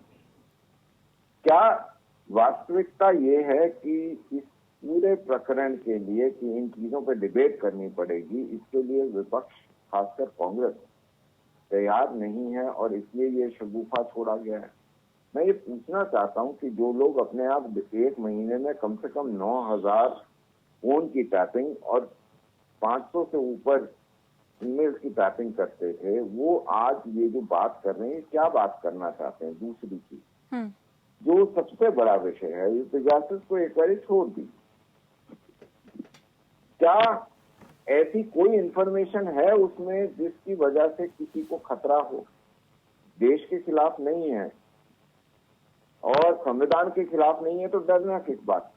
क्या वास्तविकता ये है कि इस पूरे प्रकरण के लिए कि इन चीजों पर डिबेट करनी पड़ेगी, इसके लिए विपक्ष खासकर कांग्रेस तैयार नहीं है और इसलिए ये शगुफा छोड़ा गया है। मैं ये पूछना चाहता हूं कि जो लोग अपने आप एक महीने में कम से कम 9000 फोन की टैपिंग और 500 से ऊपर ईमेल की टैपिंग करते थे, वो आज ये जो बात कर रहे हैं, क्या बात करना चाहते हैं? दूसरी चीज जो सबसे बड़ा विषय है, ये तजासुस को एक बार छोड़ दी, क्या ऐसी कोई इंफॉर्मेशन है उसमें जिसकी वजह से किसी को खतरा हो? देश के खिलाफ नहीं है और संविधान के खिलाफ नहीं है तो डरना किस बात?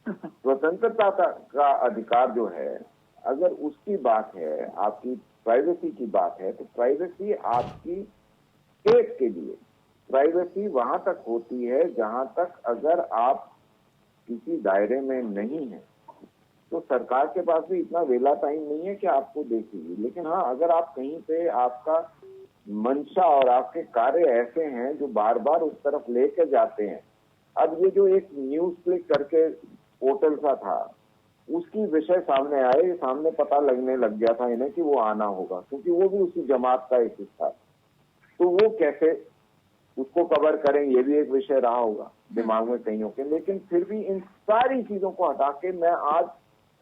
स्वतंत्रता का अधिकार जो है, अगर उसकी बात है, आपकी प्राइवेसी की बात है, तो प्राइवेसी आपकी स्टेट के लिए प्राइवेसी वहां तक होती है जहां तक अगर आप किसी दायरे में नहीं है तो सरकार के पास भी इतना वेला टाइम नहीं है कि आपको देखेगी। लेकिन हाँ, अगर आप कहीं पे आपका मंशा और आपके कार्य ऐसे हैं जो बार बार उस तरफ लेके जाते हैं। अब ये जो एक न्यूज क्लिक करके पोर्टल सा था, उसकी विषय सामने आए, सामने पता लगने लग गया था इन्हें कि वो आना होगा, क्योंकि वो भी उसी जमात का एक हिस्सा, तो वो कैसे उसको कवर करें, ये भी एक विषय रहा होगा दिमाग में कईयों के। लेकिन फिर भी इन सारी चीजों को हटा के मैं आज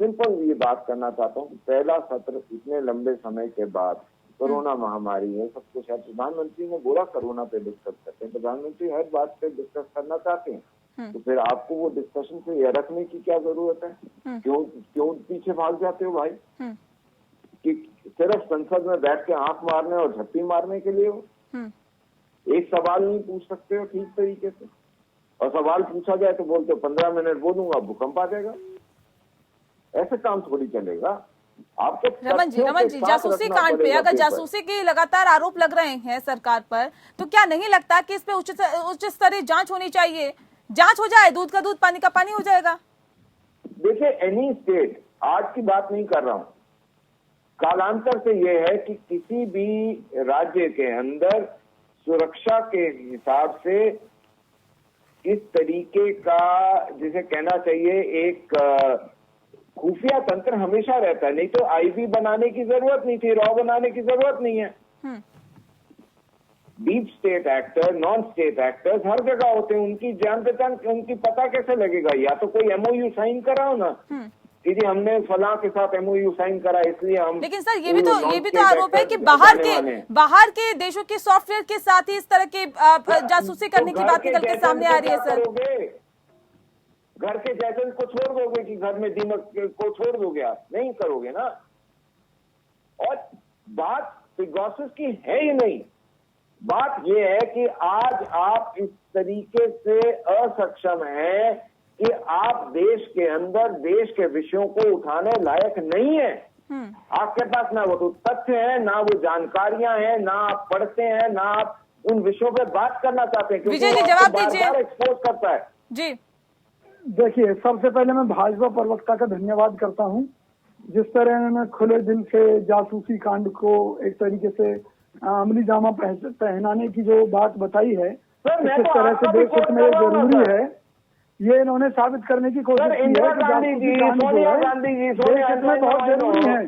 सिंपल ये बात करना चाहता हूँ कि पहला सत्र इतने लंबे समय के बाद कोरोना महामारी है, सब कुछ है। प्रधानमंत्री ने बोला कोरोना पे डिस्कस करते हैं, प्रधानमंत्री हर बात पे डिस्कस करना चाहते हैं, तो फिर आपको वो डिस्कशन पे ये रखने की क्या जरूरत है? क्यों पीछे भाग जाते हो भाई? कि सिर्फ संसद में बैठ के आंख मारने और झप्पी मारने के लिए हो? एक सवाल नहीं पूछ सकते हो ठीक तरीके से, और सवाल पूछा जाए तो बोलते हो 15 मिनट बोलूंगा भूकंप आ जाएगा। ऐसे काम थोड़ी चलेगा। आपको रमन जी जासूसी कांड पे अगर जासूसी के लगातार आरोप लग रहे हैं सरकार पर, तो क्या नहीं लगता कि इस पे उच्च स्तरीय जांच होनी चाहिए? जांच हो जाए, दूध का दूध पानी का पानी हो जाएगा। देखिए, एनी स्टेट, आज की बात नहीं कर रहा हूं, कालांतर से ये है कि किसी भी राज्य के अंदर सुरक्षा के हिसाब से इस तरीके का, जिसे कहना चाहिए, एक खुफिया तंत्र हमेशा रहता है। नहीं तो आईबी बनाने की जरूरत नहीं थी, रॉ बनाने की जरूरत नहीं है। Deep state actor, non state actors हर जगह होते हैं, उनकी जान पहचान, उनकी पता कैसे लगेगा? या तो कोई एमओयू साइन कराओ ना कि जी हमने फलां के साथ एमओयू साइन करा इसलिए हम। लेकिन सर ये भी तो आरोप है कि बाहर के देशों के सॉफ्टवेयर के साथ ही इस तरह के जासूसी करने की बात निकल के सामने आ रही है सर। घर के जैसे को छोड़ दोगे कि घर में दीमक को छोड़ दोगे? आप नहीं करोगे ना। और बात पेगासस की है ही नहीं, बात यह है कि आज आप इस तरीके से असक्षम हैं कि आप देश के अंदर देश के विषयों को उठाने लायक नहीं है। आपके पास ना वो तथ्य है, ना वो जानकारियां हैं, ना आप पढ़ते हैं, ना आप उन विषयों पर बात करना चाहते हैं, क्योंकि वो जवाब दीजिए। एक्सपोज करता है जी। देखिए, सबसे पहले मैं भाजपा प्रवक्ता का धन्यवाद करता हूं, जिस तरह इन्होंने खुले दिल से जासूसी कांड को एक तरीके से अमली जामा पहनाने की जो बात बताई है, किस तरह से देश हित में जरूरी है, ये इन्होंने साबित करने की कोशिश की है कि जासूसी कांड जो है देश हित में बहुत जरूरी है।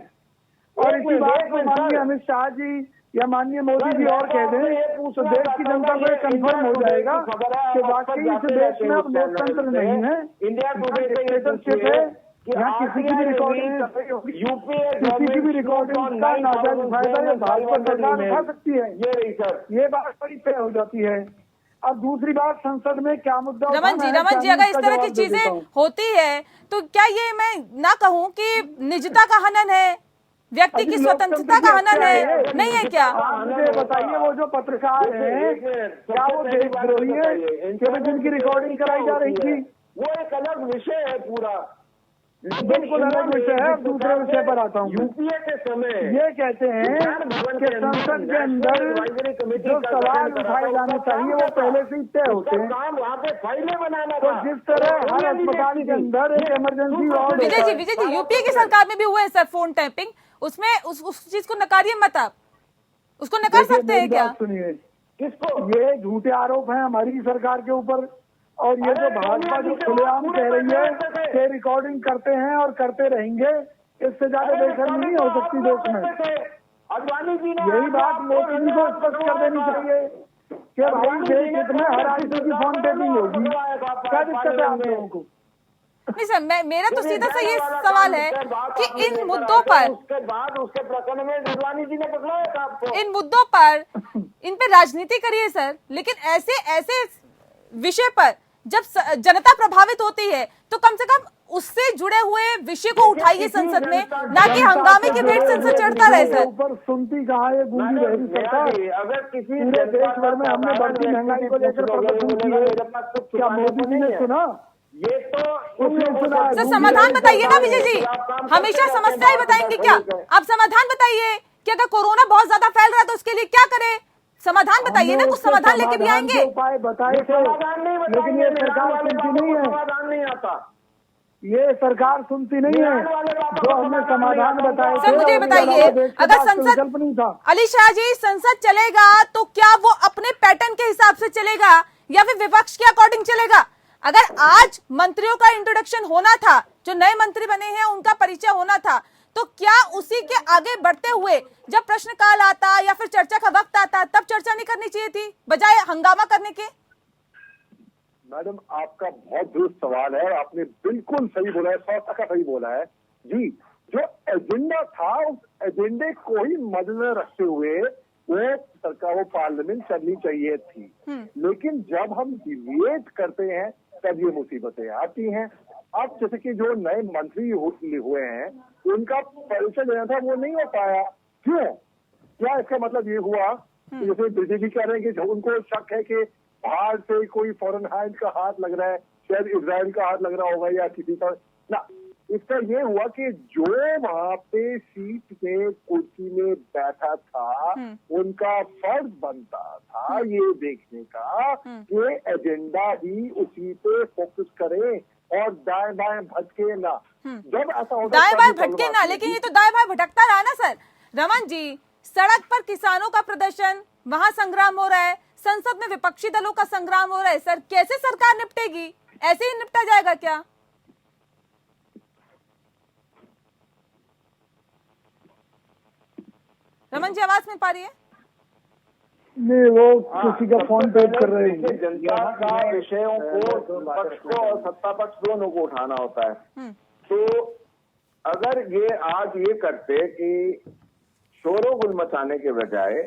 और इसी बात को माननीय अमित शाह जी या माननीय मोदी जी और कह दें तो देश की जनता को कंफर्म हो जाएगा कि वाकई इस देश में अब लोकतंत्र नहीं है, डिक्टेटरशिप है। यहाँ किसी की भी रिकॉर्डिंग का नाजायज फायदा या भाजपा सरकार उठा सकती है, ये बात बड़ी तय हो जाती है। अब दूसरी बात, संसद में क्या मुद्दा? रमन जी अगर इस तरह की चीजें होती है तो क्या ये मैं ना कहूँ कि निजता का हनन है, व्यक्ति की स्वतंत्रता का हनन है, नहीं है क्या? मुझे बताइए, वो जो पत्रकार हैं क्या वो देशद्रोही है जिनकी रिकॉर्डिंग कराई जा रही थी? वो एक अलग विषय है पूरा, बिल्कुल अलग विषय है। दूसरे विषय पर आता हूँ। यूपीए के समय ये कहते हैं कि संसद के अंदर जो सवाल उठाए जाने चाहिए वो पहले से ही तय होते हैं। वहाँ पे फाइलें बनाना, तो जिस तरह हर अस्पताल के अंदर एक emergency ward. Vijay ji UPA की सरकार में भी हुआ है सर फोन टैपिंग, उसमें उस चीज को नकारिए मत, आप उसको नकार सकते हैं क्या? सुनिए, किसको? ये झूठे आरोप हैं हमारी सरकार के ऊपर, और ये जो भाजपा जो खुलेआम कह रही है कि रिकॉर्डिंग करते हैं और करते रहेंगे, इससे ज्यादा बेशर्मी नहीं हो सकती देश में। यही बात मोदी जी को स्पष्ट कर देनी चाहिए कि भाई देश हित में हर आईसी की फोन टेपिंग होगी। क्या दिक्कत है आप लोगों को? नहीं सर, मेरा तो सीधा सा ये सवाल है कि इन मुद्दों पर, उसके प्रकरण में अडवाणी जी ने पकड़ाया था आपको, इन मुद्दों पर इन पे राजनीति करिए सर, लेकिन ऐसे विषय पर जब जनता प्रभावित होती है तो कम से कम उससे जुड़े हुए विषय को उठाइए संसद में, ना कि हंगामे के भेंट संसद चढ़ता रहे सर। ऊपर सुनती कहाँ है गूंगी रही सरकार। अगर किसी पूरे देश भर में हमने बढ़ती महंगाई को लेकर प्रदर्शन की है, क्या मोदी जी ने सुना? ये तो सर समाधान बताइए ना विजय जी, हमेशा समस्या ही बताएंगे क्या? आप समाधान बताइए कि अगर कोरोना बहुत ज्यादा फैल रहा है तो उसके लिए क्या करें? समाधान बताइए ना, कुछ समाधान लेके भी आएंगे। उपाय बताए थे, लेकिन ये सरकार सुनती नहीं है। समाधान नहीं आता, ये सरकार सुनती नहीं है जो हमने समाधान बताए। सर मुझे बताइए, अगर संसद, अली शाह जी, संसद चलेगा तो क्या वो अपने पैटर्न के हिसाब से चलेगा या फिर विपक्ष के अकॉर्डिंग चलेगा? अगर आज मंत्रियों का इंट्रोडक्शन होना था, जो नए मंत्री बने हैं उनका परिचय होना था, तो क्या उसी के आगे बढ़ते हुए जब प्रश्नकाल आता या फिर चर्चा का वक्त आता तब चर्चा नहीं करनी चाहिए थी बजाय हंगामा करने के? मैडम, आपका बहुत दुरुस्त सवाल है, आपने बिल्कुल सही बोला है, 100% सही बोला है जी। जो एजेंडा था उस एजेंडे को ही मद्देनजर रखते हुए वो सरकार वो पार्लियामेंट करनी चाहिए थी। लेकिन जब हम डिबेट करते हैं तब ये मुसीबतें आती हैं। अब जैसे कि जो नए मंत्री हुए हैं उनका परिचय देना था वो नहीं हो पाया। क्यों? क्या इसका मतलब ये हुआ कि जैसे बीजेपी कह रहे हैं कि उनको शक है कि बाहर से कोई फॉरेन हैंड का हाथ लग रहा है, शायद इजराइल का हाथ लग रहा होगा या किसी का ना। इसका ये हुआ कि जो वहां पे सीट में कुर्सी में बैठा था उनका फर्ज बनता था ये देखने का कि एजेंडा ही उसी पे फोकस करे और दाएं बाएं भटके ना। जब ऐसा होता दाएं बाएं भटके ना, लेकिन ये तो दाएं बाएं भटकता रहा ना सर। रमन जी, सड़क पर किसानों का प्रदर्शन, वहां संग्राम हो रहा है, संसद में विपक्षी दलों का संग्राम हो रहा है। सर कैसे सरकार निपटेगी? ऐसे ही निपटा जाएगा क्या? रमन जी आवाज में पा रही है? नहीं, वो किसी का फोन पे कर रहे हैं। जनता का विषयों को पक्ष को और सत्ता पक्ष दोनों को उठाना होता है। तो अगर ये आज ये करते कि शोरगुल मचाने के बजाय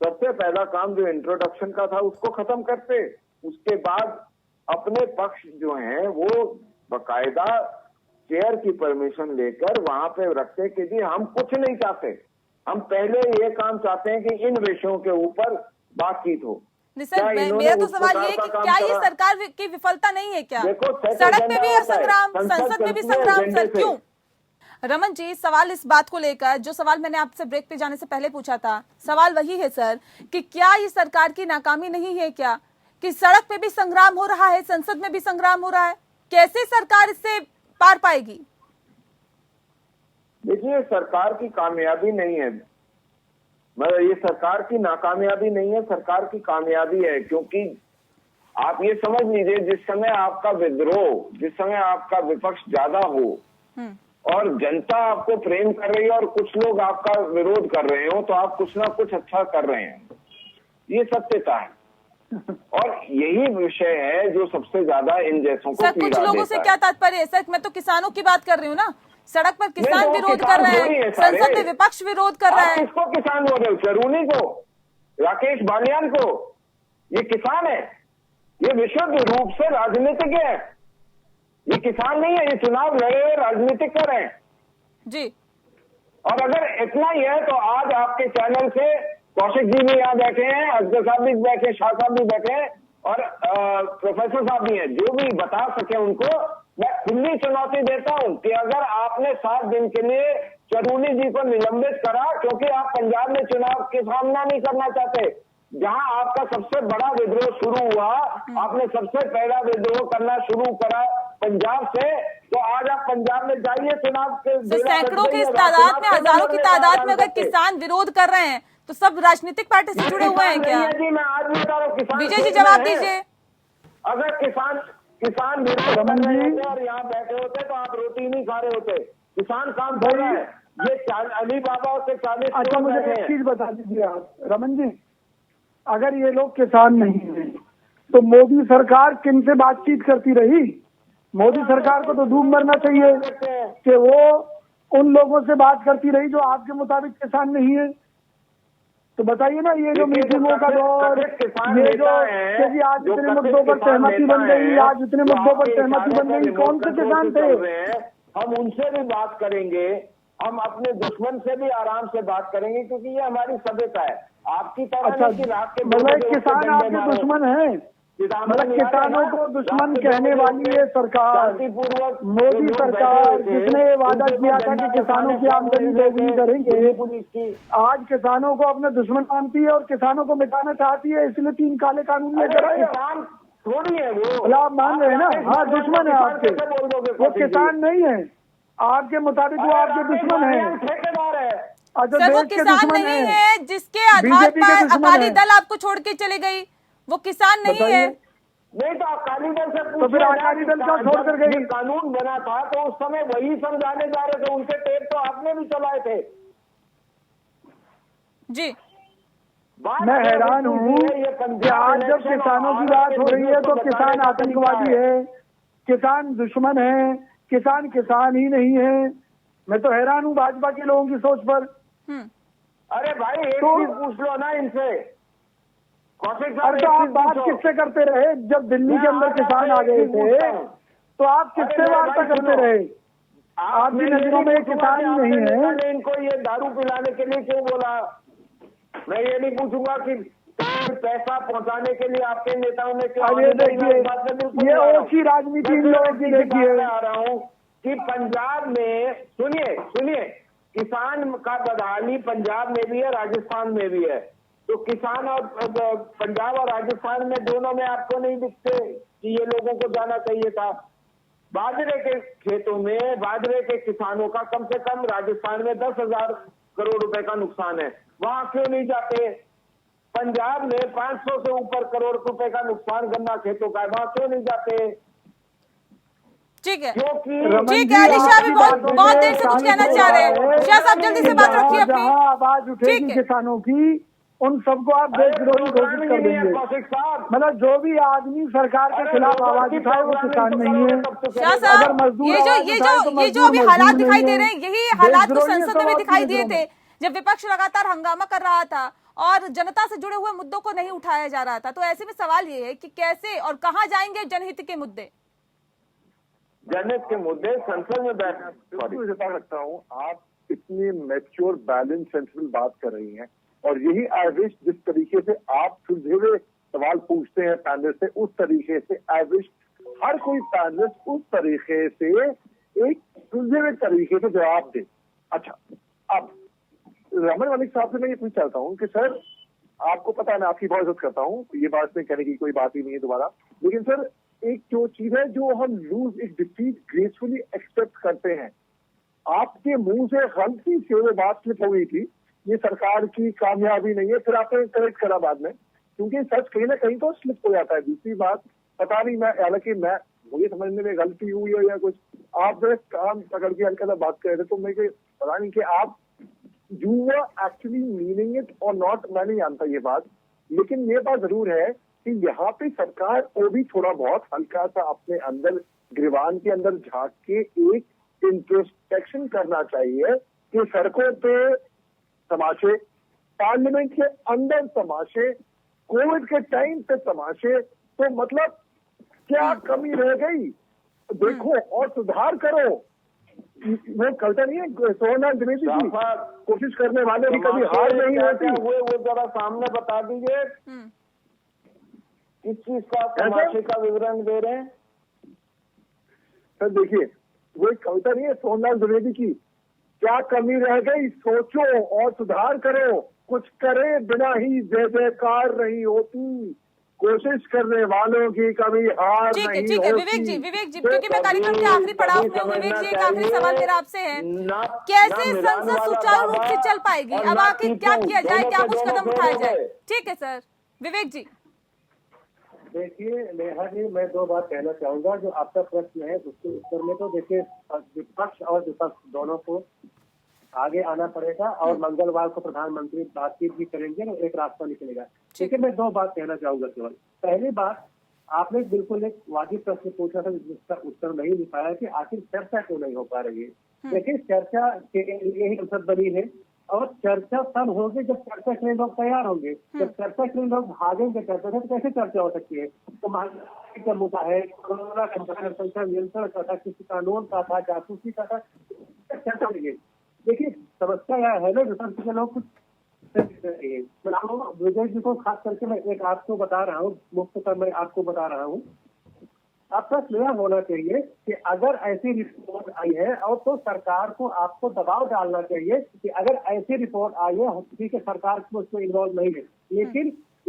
सबसे पहला काम जो इंट्रोडक्शन का था उसको खत्म करते, उसके बाद अपने पक्ष जो हैं वो बकायदा चेयर की परमिशन लेकर वहां पे रखते कि जी हम कुछ नहीं चाहते, हम पहले ये काम चाहते हैं कि इन विषयों के ऊपर बातचीत हो। मेरा तो सवाल ये कि क्या ये सरकार की विफलता नहीं है क्या? सड़क पे भी है संग्राम, संसद में भी संग्राम, सर क्यों? रमन जी, सवाल इस बात को लेकर जो सवाल मैंने आपसे ब्रेक पे जाने से पहले पूछा था, सवाल वही है सर कि क्या ये सरकार की नाकामी नहीं है क्या कि सड़क पे भी संग्राम हो रहा है, संसद में भी संग्राम हो रहा है? कैसे सरकार इससे पार पाएगी? देखिए, सरकार की कामयाबी नहीं है, मतलब ये सरकार की नाकामयाबी नहीं है, सरकार की कामयाबी है। क्योंकि आप ये समझ लीजिए, जिस समय आपका विद्रोह, जिस समय आपका विपक्ष ज्यादा हो और जनता आपको प्रेम कर रही है और कुछ लोग आपका विरोध कर रहे हो, तो आप कुछ ना कुछ अच्छा कर रहे हैं, ये सत्यता है। और यही विषय है जो सबसे ज्यादा इन जैसों को पीड़ा देता है। कुछ लोगों से क्या तात्पर्य है सर? मैं तो किसानों की बात कर रही हूँ ना। सड़क पर किसान विरोध कर रहे हैं, संसद में विपक्ष विरोध कर रहा है। किसको किसान बोल रहे हो? चरूनी को, राकेश बालियान को? ये किसान है, ये विशुद्ध रूप से राजनीतिक है, ये किसान नहीं है, ये चुनाव लड़े हुए राजनीतिक कर रहे हैं जी। और अगर इतना ही है तो आज आपके चैनल से कौशिक जी भी यहाँ बैठे हैं, अजगर साहब भी बैठे, शाह साहब भी बैठे हैं और प्रोफेसर साहब भी हैं, जो भी बता सके उनको मैं खुली चुनौती देता हूं कि अगर आपने 7 दिन के लिए चरूनी जी को निलंबित करा क्योंकि आप पंजाब में चुनाव के सामना नहीं करना चाहते, जहां आपका सबसे बड़ा विद्रोह शुरू हुआ, आपने सबसे पहला विद्रोह करना शुरू करा पंजाब से, तो आज आप पंजाब में जाइए चुनाव के सैकड़ों की तादाद में, हजारों की तादाद में अगर किसान विरोध कर रहे हैं तो सब राजनीतिक पार्टी से जुड़े हुए हैं क्या? जी मैं आज भी बता रहा हूँ, किसान विजय जी जवाब दीजिए। अगर किसान विरोध कर रहे होते और यहाँ बैठे होते तो आप रोटी नहीं खा रहे होते। किसान काम कर रहा है, ये अली बाबा से 40। अच्छा मुझे एक चीज बता दीजिए आप रमन जी, अगर ये लोग किसान नहीं है तो मोदी सरकार किन से बातचीत करती रही? मोदी सरकार को तो धूम मरना चाहिए कि वो उन लोगों से बात करती रही जो आपके मुताबिक किसान नहीं है। तो बताइए ना, ये जो मीटिंगों का दौर, ये जो क्योंकि आज इतने मुद्दों पर सहमति बन गई, आज इतने मुद्दों पर सहमति बन गई, कौन से किसान थे? हम उनसे भी बात करेंगे, हम अपने दुश्मन से भी आराम से बात करेंगे क्योंकि ये हमारी सभ्यता है। आपकी तरह अच्छा, रात के मतलब किसान आपके दुश्मन है, मतलब किसानों को दुश्मन कहने वाली है सरकार, मोदी सरकार जिसने ये वादा किया था कि किसानों की आमदनी दोगुनी करेंगे, आज किसानों को अपने दुश्मन मानती है और किसानों को मिटाना चाहती है, इसलिए 3 काले कानून लेकर आए। किसान थोड़ी है वो, आप मान रहे हैं ना? हाँ, दुश्मन है आपके, वो किसान नहीं है आपके मुताबिक, वो आपके दुश्मन है, ठेकेदार है। अच्छा, सर वो किसान नहीं है जिसके आधार पर अकाली दल आपको छोड़ के चले गई, वो किसान नहीं है। नहीं तो अकाली दल से तो फिर अकाली दल का छोड़ कर गई? कानून बना था तो उस समय वही समझाने जा रहे थे, उनके टेप तो आपने भी चलाए थे जी। मैं हैरान हूँ कि आज जब किसानों की बात हो रही है तो किसान आतंकवादी है, किसान दुश्मन है, किसान ही नहीं है। मैं तो हैरान हूँ भाजपा के लोगों की सोच पर। अरे भाई एक तो चीज पूछ लो ना इनसे, कौशिक साहब। अरे तो आप बात किससे करते रहे जब दिल्ली के अंदर किसान आ गए थे, तो आप किससे वार्ता करते रहे? आपकी नजरों में किसान ही नहीं है। इनको ये दारू पिलाने के लिए क्यों बोला? मैं ये नहीं पूछूंगा कि पैसा पहुंचाने के लिए आपके नेताओं ने क्यों। अरे देखिए, ये ओछी राजनीति इन लोगों की देखिए। आ रहा हूँ कि पंजाब में सुनिए किसान का बदहाली पंजाब में भी है, राजस्थान में भी है। तो किसान और पंजाब और राजस्थान में दोनों में आपको नहीं दिखते कि ये लोगों को जाना चाहिए था? बाजरे के खेतों में बाजरे के किसानों का कम से कम राजस्थान में 10,000 करोड़ रुपए का नुकसान है, वहां क्यों नहीं जाते? पंजाब में 500 से ऊपर करोड़ रुपए का नुकसान गन्ना खेतों का है, वहां क्यों नहीं जाते? ठीक है, क्योंकि ठीक है। अली शाह भी बहुत देर से कुछ कहना चाह रहे हैं। शाह साहब जल्दी से बात रखिए अपनी। जहां आवाज उठेगी किसानों की, उन सबको आप देशद्रोही घोषित कर देंगे। मतलब जो भी आदमी सरकार के खिलाफ आवाज उठाए वो किसान नहीं है। शाह साहब, ये जो अभी हालात दिखाई दे रहे हैं, यही हालात तो संसद में भी दिखाई दिए थे जब विपक्ष लगातार हंगामा कर रहा था और जनता से जुड़े हुए मुद्दों को नहीं उठाया जा रहा था। तो ऐसे में सवाल ये है कि कैसे और कहां जाएंगे जनहित के मुद्दे? जनहित के मुद्दे संसद में बैठना लगता हूँ। आप इतनी मैच्योर बैलेंस सेंसिबल बात कर रही हैं, और यही आई विश जिस तरीके से आप सुलझे हुए सवाल पूछते हैं पैनल से, उस तरीके से आई विश हर कोई पैनलिस्ट उस तरीके से एक सुलझे हुए तरीके से जवाब दे। अच्छा, अब रमन मलिक साहब से मैं ये पूछ चाहता हूँ कि सर, आपको पता है मैं आपकी बहुत इज्जत करता हूँ, ये बात नहीं कहने की कोई बात ही नहीं है दोबारा, लेकिन सर एक जो चीज है जो हम लूज एक डिफीट ग्रेसफुली एक्सेप्ट करते हैं, आपके मुंह से गलती से वो बात स्लिप हो गई थी, ये सरकार की कामयाबी नहीं है, फिर आपने करेक्ट करा बाद में, क्योंकि सच कहीं ना कहीं तो स्लिप हो जाता है। दूसरी बात पता नहीं, मैं हालांकि मुझे समझने में गलती हुई हो या कुछ, आप जो काम पकड़ के हल्का सा बात कर रहे थे, तो मुझे पता नहीं कि आप you were actually meaning it और नॉट, मैं नहीं जानता ये बात, लेकिन ये बात जरूर है कि यहाँ पे सरकार को भी थोड़ा बहुत हल्का सा अपने अंदर गिरवान के अंदर झांक के एक इंट्रोस्पेक्शन करना चाहिए कि सड़कों पे तमाशे, पार्लियामेंट के अंदर तमाशे, कोविड के टाइम पे तमाशे, तो मतलब क्या कमी रह गई? देखो और सुधार करो। वो कविता नहीं है सोना द्विवेदी की, कोशिश करने वाले की कभी हार नहीं होती। वो जरा सामने बता दीजिए किस चीज का तमाशे का विवरण दे रहे हैं सर? देखिए, वो एक कविता नहीं है सोमनाथ द्विवेदी की, क्या कमी रह गई सोचो और सुधार करो, कुछ करे बिना ही जय जयकार नहीं होती, कोशिश करने वालों की कभी हार नहीं होती। ठीक है विवेक जी, क्योंकि मैं कार्यक्रम के आखिरी पड़ाव में हूँ। विवेक जी, एक आखिरी सवाल मेरा आपसे है, कैसे संसद सुचारू रूप से चल पाएगी? अब आखिर क्या किया जाए, क्या कुछ कदम उठाया जाए? ठीक है सर, विवेक जी। देखिए नेहा जी, मैं दो बात कहना चाहूंगा। जो आपका प्रश्न है उसके उत्तर में तो देखिए विपक्ष और विपक्ष दोनों को आगे आना पड़ेगा और मंगलवार को प्रधानमंत्री बातचीत भी करेंगे और एक रास्ता निकलेगा। देखिए मैं दो बात कहना चाहूंगा केवल। पहली बात, आपने बिल्कुल एक वाजिब प्रश्न पूछा था जिसका उत्तर नहीं मिल पाया कि आखिर चर्चा क्यों नहीं हो पा रही है। देखिए चर्चा के लिए ही संसद बनी है और चर्चा तब होगी जब चर्चा के लिए लोग तैयार होंगे। जब चर्चा के लिए लोग भागेंगे चर्चा से तो कैसे चर्चा हो सकती है? तो महामारी का मुद्दा है, कोरोना का जनसंख्या नियंत्रण का था, किसी कानून का था, जासूसी का था, चर्चा होगी। देखिए समस्या यह है ना, विपक्ष के लोग कुछ विजय जी को खास करके मैं एक आपको बता रहा हूँ, मुफ्त पर मैं आपको बता रहा हूँ। अब तक यह होना चाहिए कि अगर ऐसी रिपोर्ट आई है और तो सरकार को आपको दबाव डालना चाहिए कि अगर ऐसी रिपोर्ट आई है, ठीक है सरकार को उसमें इन्वॉल्व नहीं है, लेकिन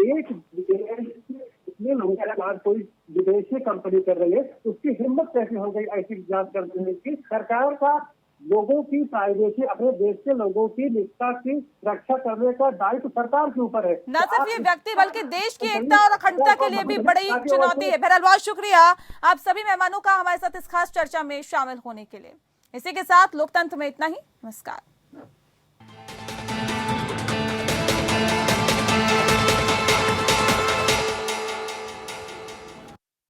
एक इतने लोगों के बाद कोई विदेशी कंपनी कर रही है, उसकी हिम्मत कैसे हो गई ऐसी जांच करने की? सरकार का लोगों की प्राइवेसी, अपने देश के लोगों की निष्ठा की रक्षा करने का दायित्व सरकार के ऊपर है। न सिर्फ ये व्यक्ति बल्कि देश की एकता और अखंडता के लिए भी बड़ी चुनौती है। बहरहाल बहुत शुक्रिया आप सभी मेहमानों का हमारे साथ इस खास चर्चा में शामिल होने के लिए। इसी के साथ लोकतंत्र में इतना ही। नमस्कार।